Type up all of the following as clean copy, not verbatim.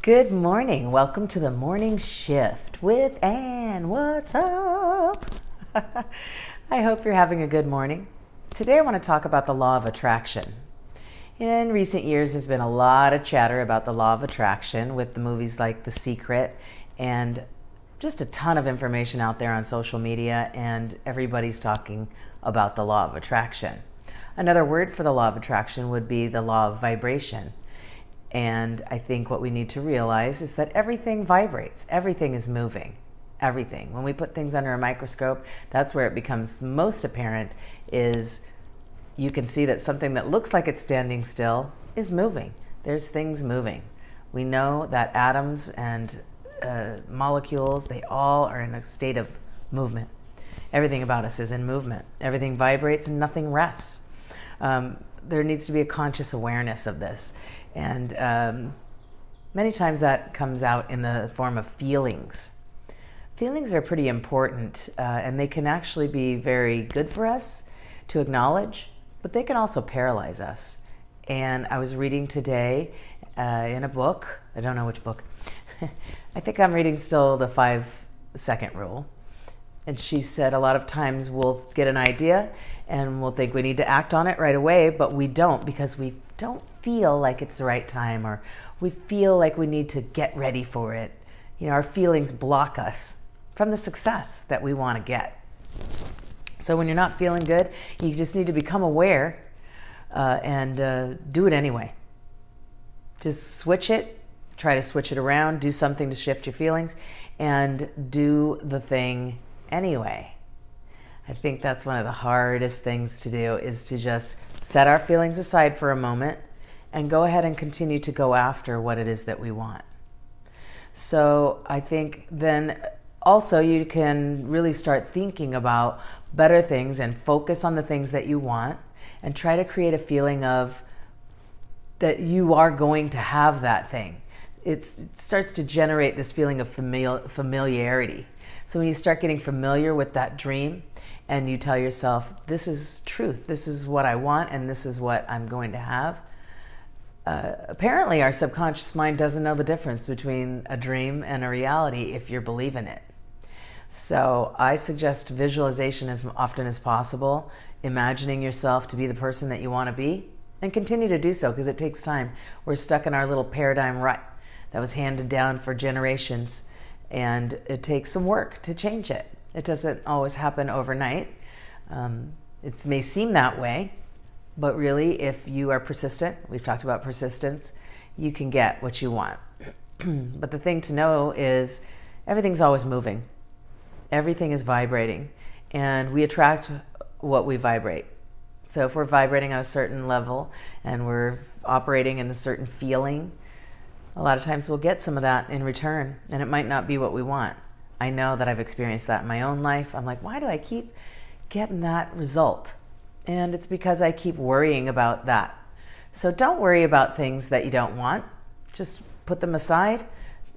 Good morning. Welcome to the morning shift with Ann. What's up? I hope you're having a good morning. Today I want to talk about the law of attraction. In recent years, there's been a lot of chatter about the law of attraction with the movies like The Secret and just a ton of information out there on social media, and everybody's talking about the law of attraction. Another word for the law of attraction would be the law of vibration. And I think what we need to realize is that everything vibrates. Everything is moving. Everything. When we put things under a microscope, that's where it becomes most apparent, is you can see that something that looks like it's standing still is moving. There's things moving. We know that atoms and molecules, they all are in a state of movement. Everything about us is in movement. Everything vibrates and nothing rests. There needs to be a conscious awareness of this. And many times that comes out in the form of feelings. Feelings are pretty important, and they can actually be very good for us to acknowledge, but they can also paralyze us. And I was reading today in a book, I don't know which book, I think I'm reading still the 5-second rule. And she said a lot of times we'll get an idea and we'll think we need to act on it right away, but we don't, because we don't feel like it's the right time, or we feel like we need to get ready for it. You know, our feelings block us from the success that we want to get. So when you're not feeling good, you just need to become aware and do it anyway. Just switch it, try to switch it around, do something to shift your feelings, and do the thing anyway. I think that's one of the hardest things to do, is to just set our feelings aside for a moment and go ahead and continue to go after what it is that we want. So I think then also you can really start thinking about better things and focus on the things that you want, and try to create a feeling of that you are going to have that thing. It starts to generate this feeling of familiarity. So when you start getting familiar with that dream and you tell yourself, this is truth, this is what I want, and this is what I'm going to have. Apparently our subconscious mind doesn't know the difference between a dream and a reality if you're believing it. So I suggest visualization as often as possible, imagining yourself to be the person that you want to be, and continue to do so, because it takes time. We're stuck in our little paradigm rut that was handed down for generations, and it takes some work to change it. It doesn't always happen overnight. It may seem that way, but really, if you are persistent, we've talked about persistence, you can get what you want. But the thing to know is everything's always moving. Everything is vibrating, and we attract what we vibrate. So if we're vibrating at a certain level and we're operating in a certain feeling, a lot of times we'll get some of that in return, and it might not be what we want. I know that I've experienced that in my own life. I'm like, why do I keep getting that result? And it's because I keep worrying about that. So don't worry about things that you don't want. Just put them aside.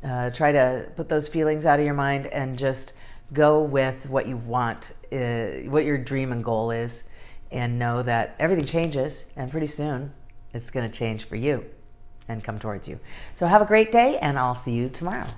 Try to put those feelings out of your mind and just go with what you want, what your dream and goal is, and know that everything changes, and pretty soon it's going to change for you and come towards you. So have a great day, and I'll see you tomorrow.